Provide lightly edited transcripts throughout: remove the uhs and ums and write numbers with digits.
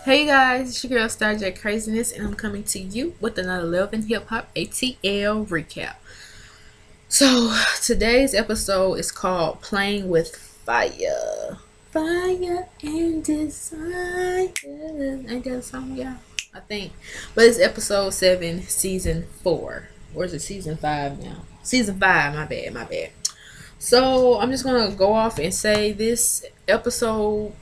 Hey guys, it's your girl Starr Kraziness, and I'm coming to you with another Love and Hip Hop ATL recap. So today's episode is called "Playing with Fire." Fire and desire. Ain't that a song, y'all? I think. But it's episode 7, season 4. Or is it season 5 now? Season 5, my bad. So I'm just gonna go off and say this episode,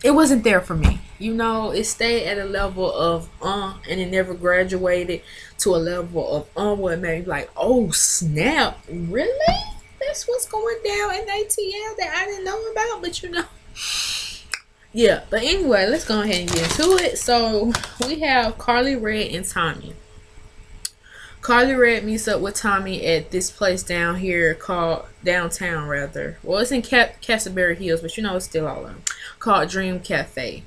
it wasn't there for me. It stayed at a level of and it never graduated to a level of where it made me like, oh snap, really? That's what's going down in ATL that I didn't know about, but. Yeah, but anyway, let's go ahead and get into it. So we have Carly Red and Tommy. Carly Red meets up with Tommy at this place down here called downtown, rather. Well, it's in Castleberry Hills, but it's still all of them. Called Dream Cafe.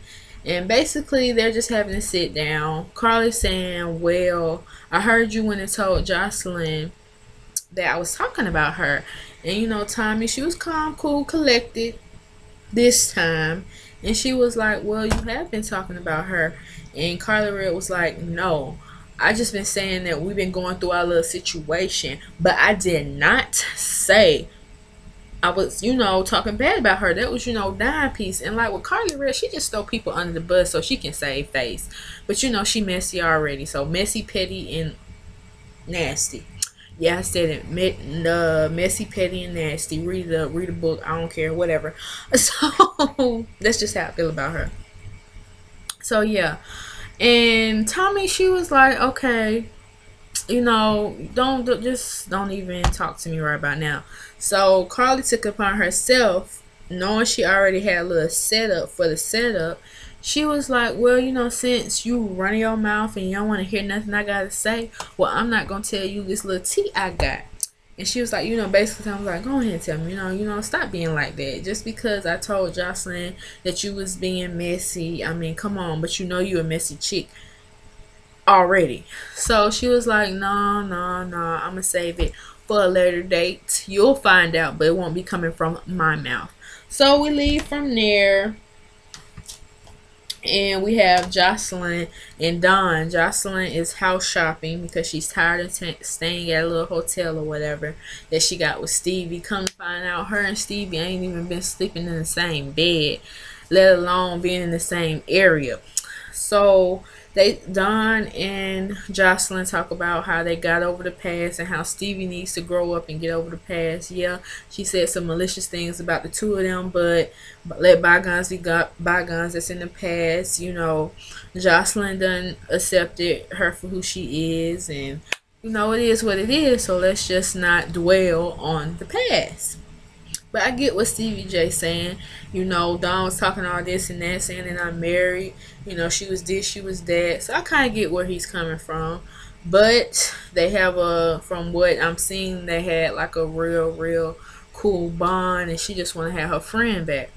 And basically, they're just having to sit down. Carly's saying, well, I heard you when it told Jocelyn that I was talking about her. And, Tommy, she was calm, cool, collected this time. And she was like, well, you have been talking about her. And Carly Red was like, no. I just been saying that we've been going through our little situation, but I did not say I was, talking bad about her. That was, dime piece. And like with Carly Red, she just throw people under the bus so she can save face. But she messy already. So messy, petty, and nasty. Yeah, I said it. Messy, petty, and nasty. Read a book. I don't care. Whatever. So that's just how I feel about her. So yeah. And Tommy, she was like, okay, don't even talk to me right about now. So Carly took upon herself, knowing she already had a little setup for the setup. She was like, well, since you running your mouth and you don't want to hear nothing I gotta say, well, I'm not gonna tell you this little tea I got. And she was like, basically, I was like, go ahead and tell me, stop being like that. Just because I told Jocelyn that you was being messy, I mean, come on, but you a messy chick already. So she was like, no, I'm going to save it for a later date. You'll find out, but it won't be coming from my mouth. So we leave from there. And we have Jocelyn and Dawn. Jocelyn is house shopping because she's tired of staying at a little hotel or whatever that she got with Stevie. Come to find out, her and Stevie ain't even been sleeping in the same bed, let alone being in the same area. So Dawn and Jocelyn talk about how they got over the past and how Stevie needs to grow up and get over the past. Yeah, she said some malicious things about the two of them, but let bygones be bygones. That's in the past. Jocelyn done accepted her for who she is, and it is what it is. So let's just not dwell on the past. But I get what Stevie J saying. Dawn was talking all this and that, saying that I'm married. She was this, she was that. So I kind of get where he's coming from. But they have from what I'm seeing, they had like a real cool bond, and she just want to have her friend back.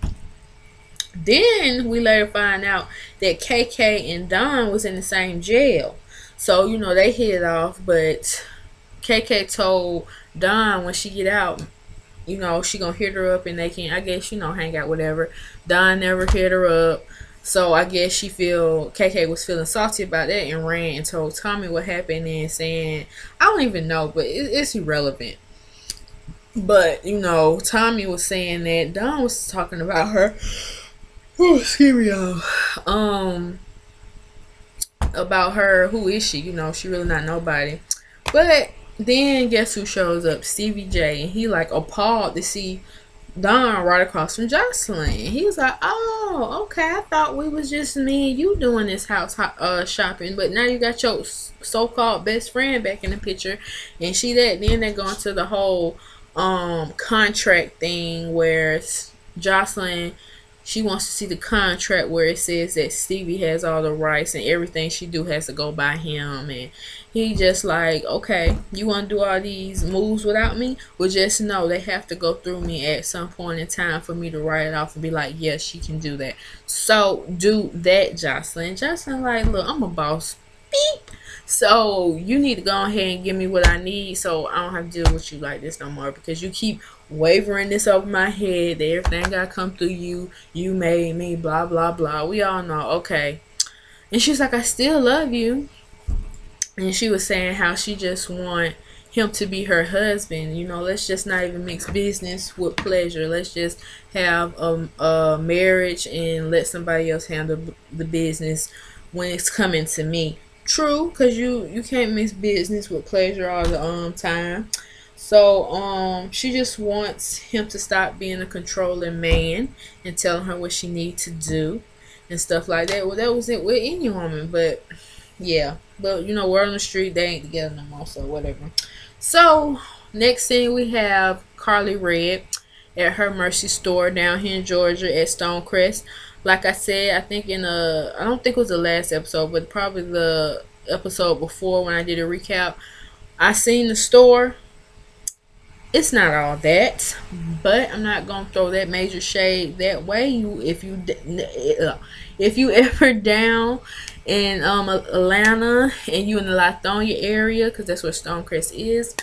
Then we later find out that KK and Dawn was in the same jail. So, they hit it off, but KK told Dawn when she get out, she gonna hit her up and they can, I guess, hang out, whatever. Dawn never hit her up. So I guess KK was feeling salty about that and ran and told Tommy what happened and saying, I don't even know, but it's irrelevant. But, Tommy was saying that Dawn was talking about her. Oh, excuse me, y'all. About her, who is she? She really not nobody. But then guess who shows up? Stevie J. And he like appalled to see Dawn right across from Jocelyn. And he was like, oh, okay, I thought we was just me and you doing this house shopping, but now you got your so-called best friend back in the picture. And then they go into the whole contract thing where Jocelyn, she wants to see the contract where it says that Stevie has all the rights and everything she do has to go by him. And he just like, okay, you want to do all these moves without me? Well, just know they have to go through me at some point in time for me to write it off and be like, yes, she can do that. So do that, Jocelyn. Jocelyn like, look, I'm a boss. Beep. So you need to go ahead and give me what I need so I don't have to deal with you like this no more, because you keep wavering this over my head that everything gotta come through you. You made me, blah, blah, blah. We all know. Okay. And she's like, I still love you. And she was saying how she just want him to be her husband. You know, let's just not even mix business with pleasure. Let's just have a marriage and let somebody else handle the business when it's coming to me. True, because you can't mix business with pleasure all the time. So she just wants him to stop being a controlling man and telling her what she needs to do and stuff like that. Well, that was it with any woman, but yeah. But you know, we're on the street, they ain't together no more, so whatever. So next thing we have Carly Red at her Mercy store down here in Georgia at Stonecrest. Like I said, I think I don't think it was the last episode, but probably the episode before when I did a recap, I seen the store. It's not all that, but I'm not gonna throw that major shade that way. If you ever down in Atlanta and you in the Lithonia area, because that's where Stonecrest is,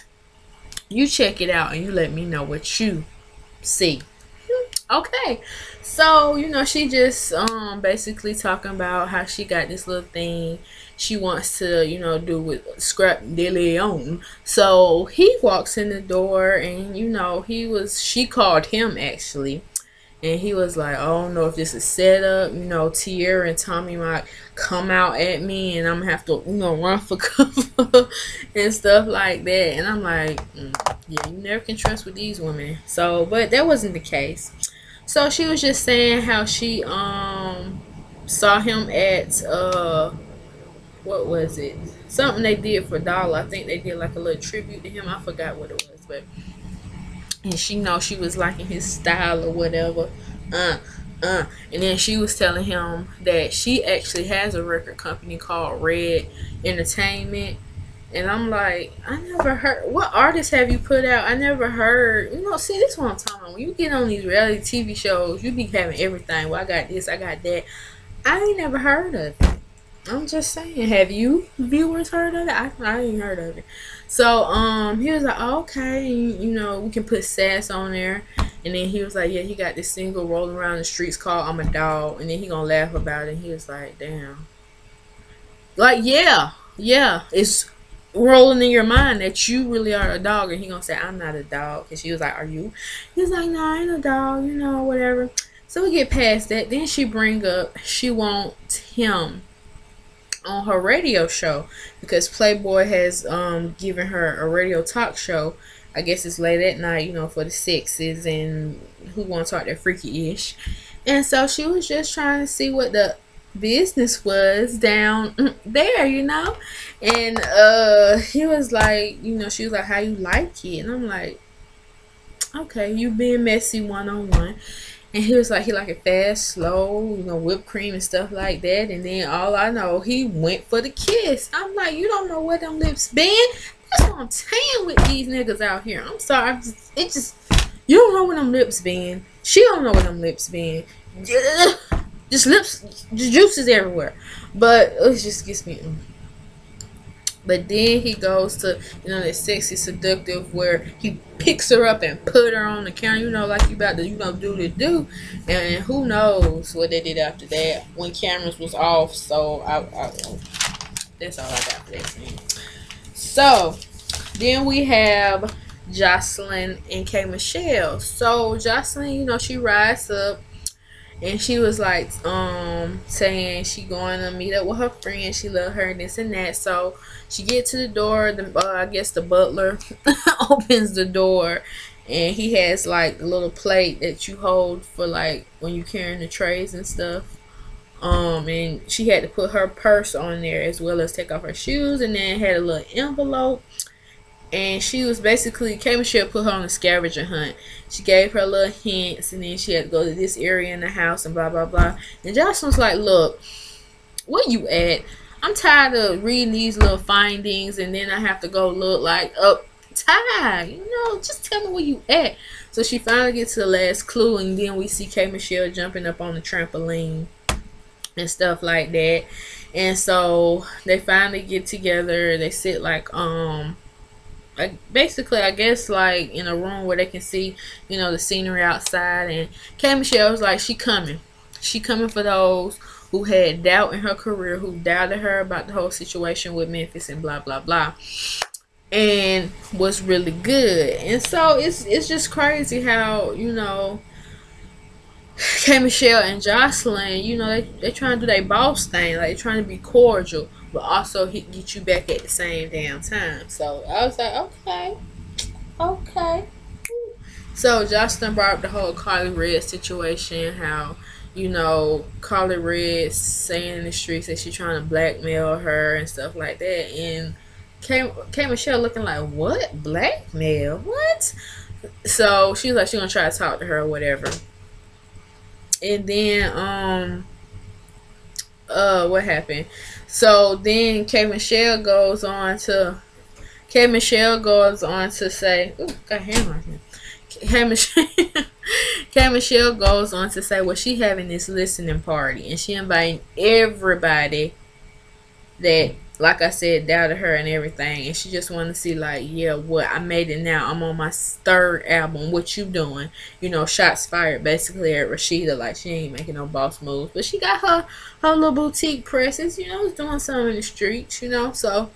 you check it out and you let me know what you see. Okay, so you know, she just basically talking about how she got this little thing she wants to, you know, do with Scrap de Leon. So he walks in the door, and you know, she called him actually, and he was like, I don't know if this is set up. You know, Tierra and Tommy might come out at me, and I'm gonna have to, you know, run for cover and stuff like that. And I'm like, yeah, you never can trust with these women. So, but that wasn't the case. So she was just saying how she saw him at what was it? Something they did for Dollar. I think they did like a little tribute to him. I forgot what it was, but and she know she was liking his style or whatever. And then she was telling him that she actually has a record company called Red Entertainment. And I'm like, I never heard. What artists have you put out? I never heard. You know, see, this is what I'm talking about. When you get on these reality TV shows, you be having everything. Well, I got this, I got that. I ain't never heard of it. I'm just saying. Have you viewers heard of it? I ain't heard of it. So he was like, oh, okay, you know, we can put Sass on there. And then he was like, yeah, he got this single rolling around the streets called I'm a Dog. And then he gonna laugh about it. And he was like, damn. Like, yeah, it's rolling in your mind that you really are a dog. And he gonna say, I'm not a dog. And she was like, are you? He was like, no, I ain't a dog, you know, whatever. So we get past that. Then she bring up she wants him on her radio show because Playboy has given her a radio talk show. I guess it's late at night, you know, for the sexes and who wants to talk that freaky-ish. And so she was just trying to see what the business was down there, you know. And he was like, you know, she was like, how you like it? And I'm like, okay, you being messy one-on-one. And he was like, he like it fast, slow, you know, whipped cream and stuff like that. And then all I know, he went for the kiss. I'm like, you don't know where them lips been? That's what I'm saying with these niggas out here. I'm sorry, you don't know where them lips been. She don't know where them lips been. Just lips, the juice is everywhere. But it just gets me. But then he goes to, you know, that sexy seductive where he picks her up and put her on the counter, you know, like you about to, you know, do the do. And who knows what they did after that when cameras was off. So that's all I got for that scene. So then we have Jocelyn and K Michelle. So Jocelyn, you know, she rides up. And she was like, saying she going to meet up with her friend. She love her and this and that. So she get to the door. I guess the butler opens the door, and he has like a little plate that you hold for like when you carrying the trays and stuff. And she had to put her purse on there as well as take off her shoes, and then had a little envelope. And she was basically, K Michelle put her on a scavenger hunt. She gave her little hints, and then she had to go to this area in the house and blah, blah, blah. And Jocelyn was like, look, where you at? I'm tired of reading these little findings, and then I have to go look like up tired. You know, just tell me where you at. So she finally gets to the last clue, and then we see K Michelle jumping up on the trampoline and stuff like that. And so they finally get together. They sit like, basically, I guess, like in a room where they can see, you know, the scenery outside. And K Michelle was like, she coming for those who had doubt in her career, who doubted her about the whole situation with Memphis and blah blah blah, and was really good. And so it's just crazy how, K Michelle and Jocelyn, they trying to do their boss thing, like trying to be cordial, but also get you back at the same damn time. So I was like, okay, okay. So Jocelyn brought up the whole Carly Red situation, how, Carly Red saying in the streets that she's trying to blackmail her and stuff like that. And K Michelle looking like, what? Blackmail? What? So she was like, she's gonna try to talk to her or whatever. And then what happened? So then K Michelle goes on to say, ooh, got hair on here. K Michelle goes on to say, well, she having this listening party and she inviting everybody that, like I said, doubted her and everything, and she just wanted to see, like, yeah, what, I made it now, I'm on my third album, what you doing? Shots fired basically at Rashida, like she ain't making no boss moves, but she got her little boutique presses, doing something in the streets, so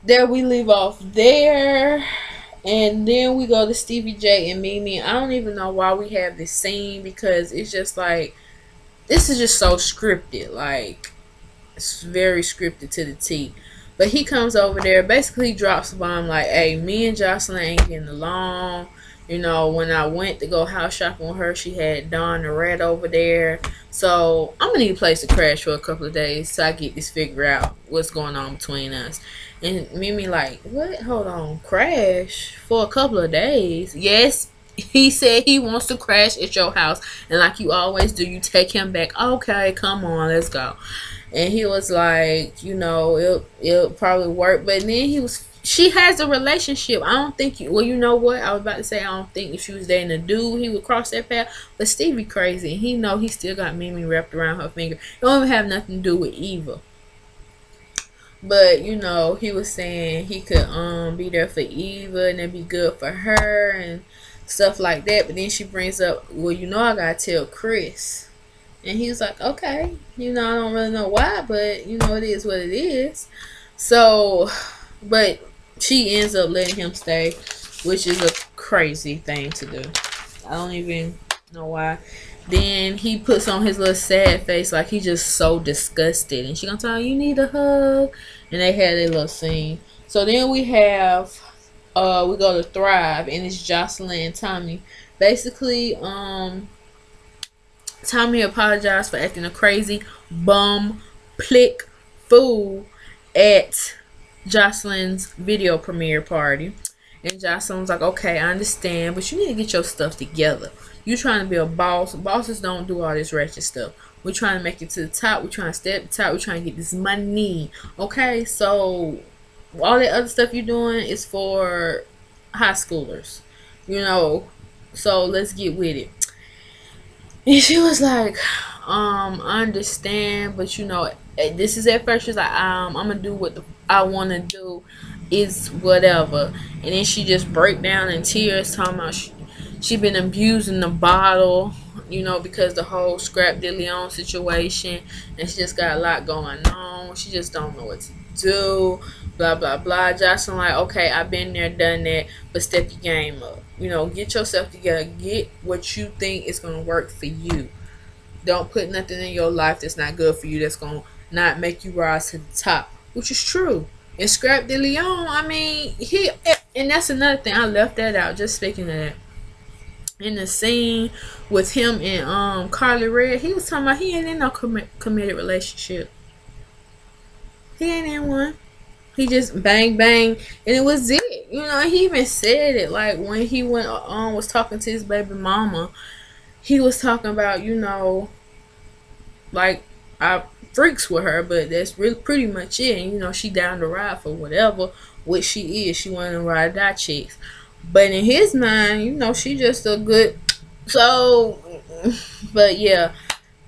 there we leave off there. And then we go to Stevie J and Mimi. I don't even know why we have this scene, because it's just like, this is just so scripted. Like, it's very scripted to the T. But he comes over there, basically drops a bomb like, hey, me and Jocelyn ain't getting along. When I went to go house shopping with her, she had Dawn the Rat over there. So I'm going to need a place to crash for a couple of days so I get this figure out what's going on between us. And Mimi like, what? Hold on. Crash for a couple of days? Yes. He said he wants to crash at your house. And like you always do, you take him back. Okay, come on, let's go. And he was like, it'll probably work. But then she has a relationship. I don't think well, you know what? I was about to say, I don't think if she was dating a dude, he would cross that path. But Stevie crazy. And he still got Mimi wrapped around her finger. It don't even have nothing to do with Eva. But, he was saying he could be there for Eva and it'd be good for her and stuff like that. But then she brings up, well, I gotta tell Chris. And he was like, okay, I don't really know why, but, it is what it is. So, but she ends up letting him stay, which is a crazy thing to do. I don't even know why. Then he puts on his little sad face like he's just so disgusted. And she gonna tell him, you need a hug. And they had a little scene. So then we have, we go to Thrive. And it's Jocelyn and Tommy. Basically, Tommy apologized for acting a crazy bum, plick, fool at Jocelyn's video premiere party. And Jocelyn was like, okay, I understand, but you need to get your stuff together. You trying to be a boss. Bosses don't do all this ratchet stuff. We're trying to make it to the top. We're trying to stay at the top. We're trying to get this money. Okay, so all that other stuff you're doing is for high schoolers. So let's get with it. And she was like, I understand, but this is at first she's like, I'm gonna do what I want to do, is whatever. And then she just break down in tears, talking about she been abusing the bottle, because the whole Scrap De Leon situation, and she just got a lot going on. She just don't know what to do, blah blah blah. Jocelyn like, okay, I've been there, done that, but step your game up. Get yourself together. Get what you think is gonna work for you. Don't put nothing in your life that's not good for you, that's gonna not make you rise to the top, which is true. And Scrap De Leon, I mean, and that's another thing, I left that out, just speaking of that. In the scene with him and Carly Red, he was talking about he ain't in no committed relationship. He ain't in one. He just bang bang, and it was it. He even said it, like when he went on was talking to his baby mama. He was talking about, like, I freaks with her, but that's really pretty much it. And she down to ride for whatever, which she is. She want to ride that chicks. But in his mind, she just a good. So, but yeah.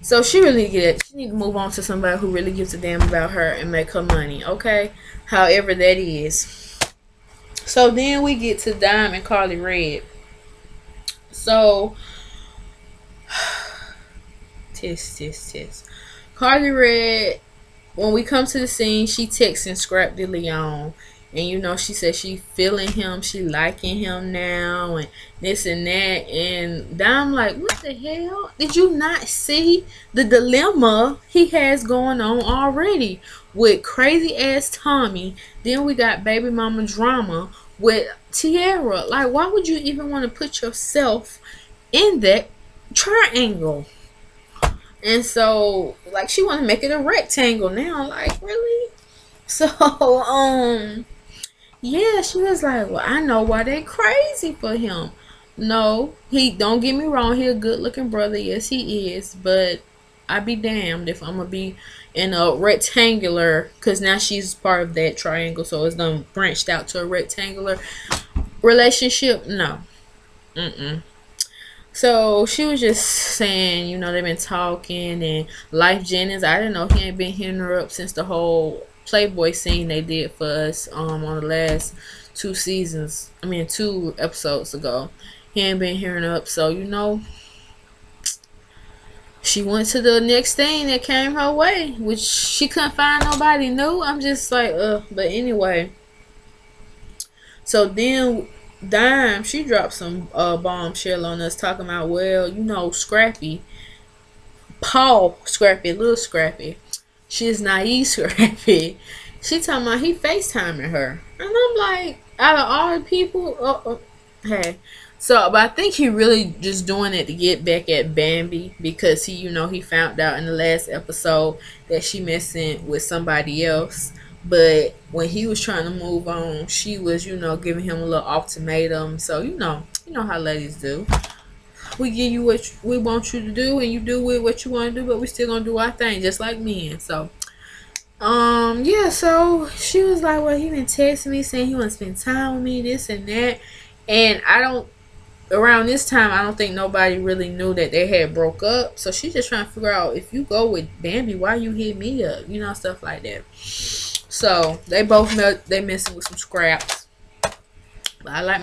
So she really get it. She need to move on to somebody who really gives a damn about her and make her money. Okay, however that is. So then we get to Dime and Carly Red. So, tisk. Carly Red, when we come to the scene, she texting Scrap De Leon. And you know, she said she feeling him, she liking him now, and this and that. And I'm like, what the hell? Did you not see the dilemma he has going on already with crazy ass Tommy? Then we got baby mama drama with Tiara. Like, why would you even want to put yourself in that triangle? And so, like, she want to make it a rectangle now. Like, really? So, yeah, she was like, well, I know why they crazy for him. No, he, don't get me wrong, he a good looking brother. Yes, he is. But I be damned if I'm gonna be in a rectangular, because now she's part of that triangle, so it's done branched out to a rectangular relationship. No. So she was just saying, you know, they've been talking, and Life Jennings, I didn't know he ain't been hitting her up since the whole Playboy scene they did for us on the last 2 episodes ago. He ain't been hearing up, so you know, she went to the next thing that came her way, which she couldn't find nobody new. I'm just like, but anyway. So then Dime, she dropped some bombshell on us talking about, well, you know, Scrappy, Paul Scrappy, little Scrappy, she's naive Scrappy. She talking about he FaceTiming her. And I'm like, out of all the people, hey. So, but I think he really just doing it to get back at Bambi, because he, you know, he found out in the last episode that she messing with somebody else. But when he was trying to move on, she was, you know, giving him a little ultimatum. So, you know how ladies do. We give you what we want you to do, and you do with what you want to do, but we still gonna do our thing, just like men. So, yeah. So she was like, well, he been texting me saying he want to spend time with me, this and that. And around this time, I don't think nobody really knew that they had broke up. So she's just trying to figure out, if you go with Bambi, why you hit me up? You know, stuff like that. So they both they messing with some scraps. But I like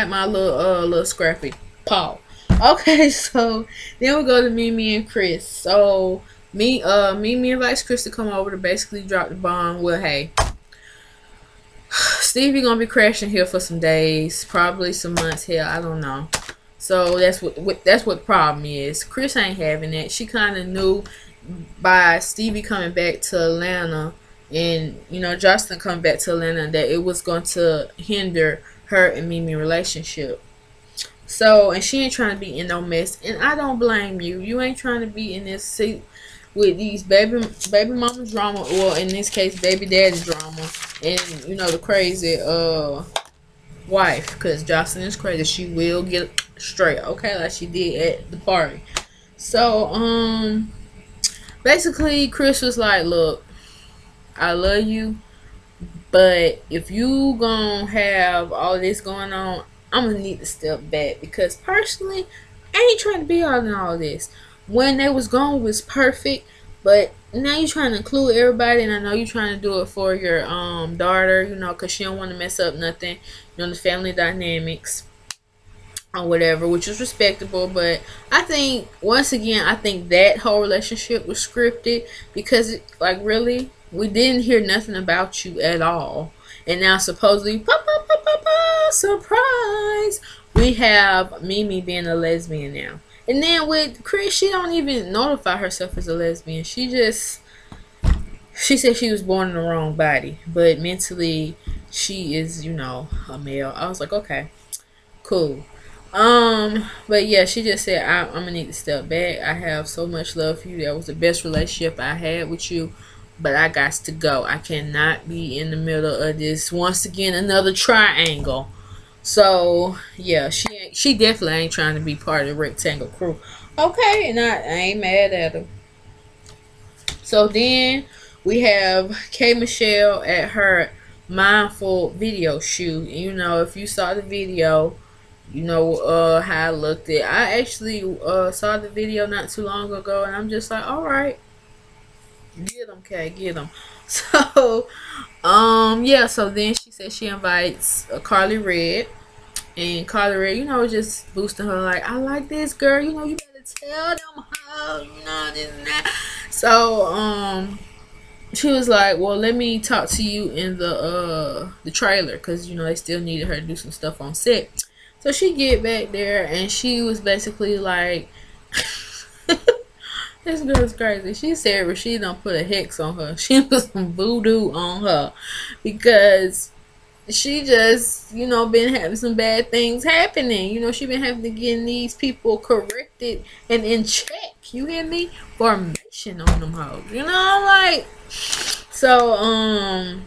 my little Scrappy Paul. Okay, so then we go to Mimi and Chris. So Mimi invites Chris to come over to basically drop the bomb. Well, hey, Stevie gonna be crashing here for some days, probably some months. Hell, I don't know. So that's what the problem is. Chris ain't having it. She kind of knew by Stevie coming back to Atlanta, and you know, Jocelyn coming back to Atlanta, that it was going to hinder her and Mimi relationship. So, and she ain't trying to be in no mess, and I don't blame you. You ain't trying to be in this seat with these baby mama drama, or in this case baby daddy drama, and you know, the crazy wife, because Jocelyn is crazy. She will get straight, okay, like she did at the party. So basically Chris was like, look, I love you, but if you gonna have all this going on, I'm gonna need to step back, because personally I ain't trying to be all in all this. When they was gone was perfect, but now you're trying to include everybody, and I know you're trying to do it for your daughter, you know, because she don't want to mess up nothing, you know, the family dynamics or whatever, which is respectable. But I think, once again, I think that whole relationship was scripted, because like, really, we didn't hear nothing about you at all, and now supposedly surprise, we have Mimi being a lesbian now. And then with Chris, she don't even notify herself as a lesbian. She said she was born in the wrong body, but mentally she is, you know, a male. I was like, okay, cool. But yeah, she just said, I'm gonna need to step back. I have so much love for you. That was the best relationship I had with you, but I got to go. I cannot be in the middle of this, once again, another triangle. So yeah, she definitely ain't trying to be part of the rectangle crew. Okay, and I ain't mad at her. So then we have K Michelle at her mindful video shoot. You know, if you saw the video, you know how I looked at. I actually saw the video not too long ago, and I'm just like, all right, get them, Kay, get them. So yeah, so then she said she invites Carly Red, and Carly Red, you know, just boosting her like, I like this girl, you know, you better tell them you know, this and that. So, she was like, well, let me talk to you in the trailer, because, you know, they still needed her to do some stuff on set. So she get back there, and she was basically like, this girl's crazy. She said Rashid don't put a hex on her. She put some voodoo on her because she just, you know, been having some bad things happening. You know, she been having to get these people corrected and in check. You hear me? Formation on them hoes. You know, I'm like, so,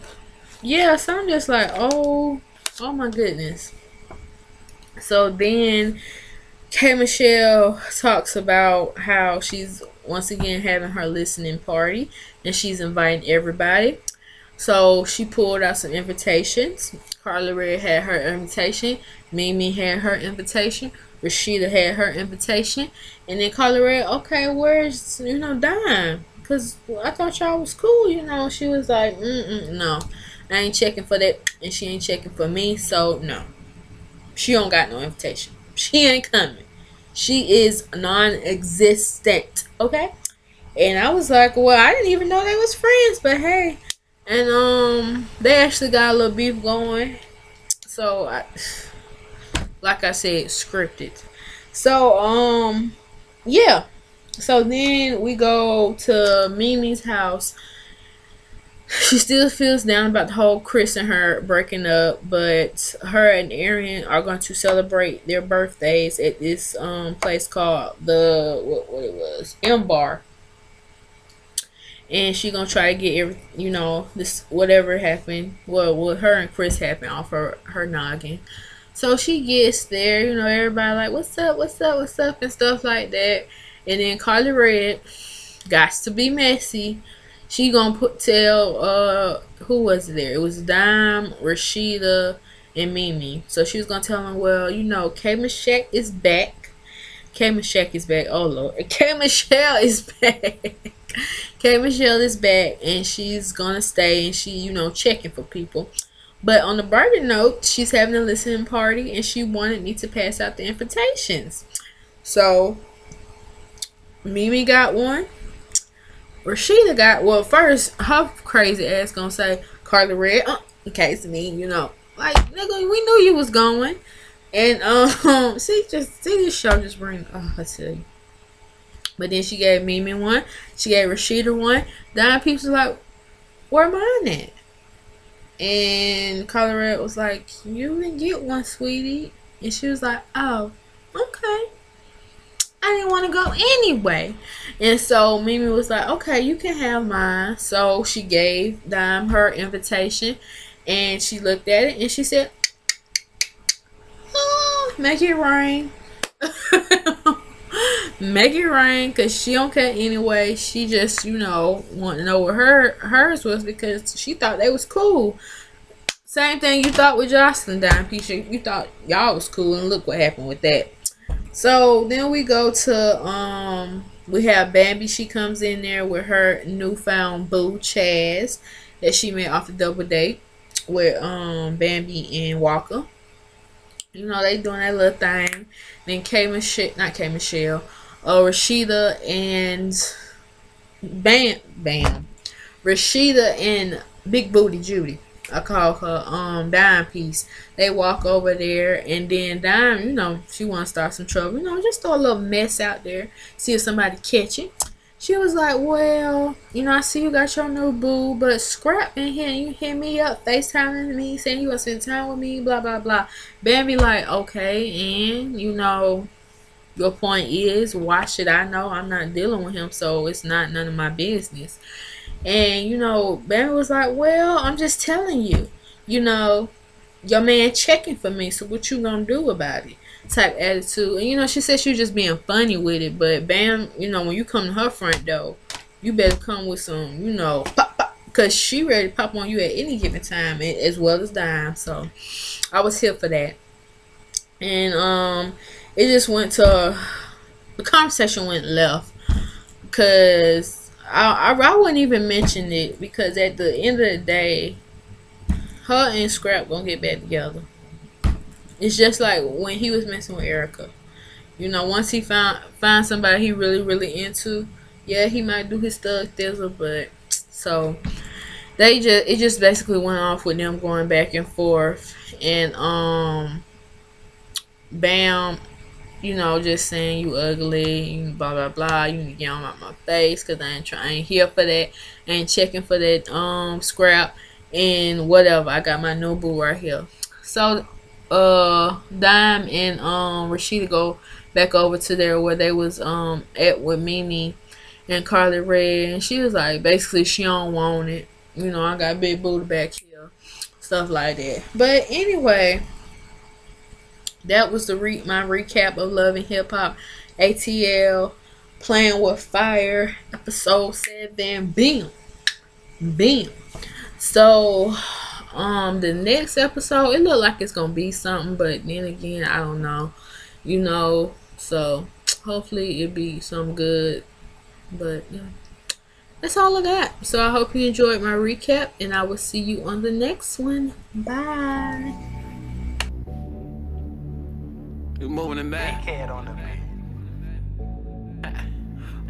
yeah, so I'm just like, oh my goodness. So then K Michelle talks about how she's once again having her listening party and she's inviting everybody. So she pulled out some invitations. Carla Red had her invitation. Mimi had her invitation. Rashida had her invitation. And then Carla Red, okay, where's, you know, Dime? Because I thought y'all was cool, you know. She was like, no, I ain't checking for that. And she ain't checking for me, so no. She don't got no invitation. She ain't coming. She is non-existent, okay? And I was like, well, I didn't even know they was friends, but hey. And they actually got a little beef going. So like I said, scripted. So yeah. So then we go to Mimi's house. She still feels down about the whole Chris and her breaking up, but her and Aaron are going to celebrate their birthdays at this place called the what it was, M Bar. And she gonna try to get you know, this whatever happened, what her and Chris happened off her noggin. So she gets there, you know, everybody like, what's up, what's up, what's up, and stuff like that. And then Carly Red got to be messy. She gonna tell who was there? It was Dime, Rashida, and Mimi. So she was gonna tell them, well, you know, K Michelle is back. K Michelle is back. Oh Lord, K Michelle is back. K Michelle is back, and she's gonna stay, and she, you know, checking for people. But on the brighter note, she's having a listening party, and she wanted me to pass out the invitations. So Mimi got one. Rashida got, well, first her crazy ass gonna say Carly Red, in case of me, you know, like, nigga, we knew you was going. And see this show just bring, I tell you. But then she gave Mimi one, she gave Rashida one. Dime Peeps was like, where mine at? And Carly Red was like, you didn't get one, sweetie. And she was like, oh, okay. I didn't want to go anyway. And so Mimi was like, okay, you can have mine. So she gave Dime her invitation, and she looked at it and she said, oh, make it rain. Make it rain, because she don't care anyway. She just, you know, want to know what hers was, because she thought they was cool. Same thing you thought with Jocelyn, Dime Piece. You thought y'all was cool, and look what happened with that. So then we go to we have Bambi. She comes in there with her newfound boo Chaz that she met off the double date with Bambi and Walker. You know, they doing that little thing. Then Rashida and Bam Rashida and Big Booty Judy, I call her Dime Piece. They walk over there, and then Dime, you know, she want to start some trouble. You know, just throw a little mess out there, see if somebody catch it. She was like, well, you know, I see you got your new boo, but Scrap in here, you hit me up, FaceTiming me, saying you want to spend time with me, blah, blah, blah. Bambi like, okay, and, you know, your point is, why should I know? I'm not dealing with him, so it's not none of my business. And, you know, Bambi was like, well, I'm just telling you, you know, your man checking for me, so what you gonna do about it? Type attitude. And, you know, she said she was just being funny with it, but Bam, you know, when you come to her front door, you better come with some, you know, pop, pop, because she ready to pop on you at any given time, as well as Dime. So I was here for that. And it just went to, the conversation went left, because I wouldn't even mention it, because at the end of the day, her and Scrap gonna get back together. It's just like when he was messing with Erica. You know, once he find somebody he really into, yeah, he might do his thug thizzle. But so it just basically went off with them going back and forth, and Bam, you know, just saying you ugly, you blah blah blah. You need to get on out my face, cause I ain't here for that. I ain't checking for that scrap and whatever. I got my new boo right here. So Dime and Rashida go back over to there where they was at with Mimi and Carly Red, and she was like basically she don't want it. You know, I got big booty back here, stuff like that. But anyway, that was my recap of Love and Hip Hop ATL Playing with Fire episode 7. Bam, bam. So the next episode, it looked like it's gonna be something, but then again, I don't know. You know, so hopefully it be some good. But yeah, that's all I got. So I hope you enjoyed my recap, and I will see you on the next one. Bye. You moving it back. On the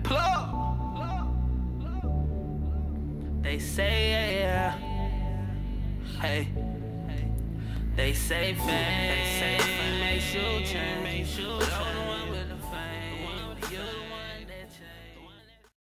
plug. They say yeah. Hey. They say fame makes you change.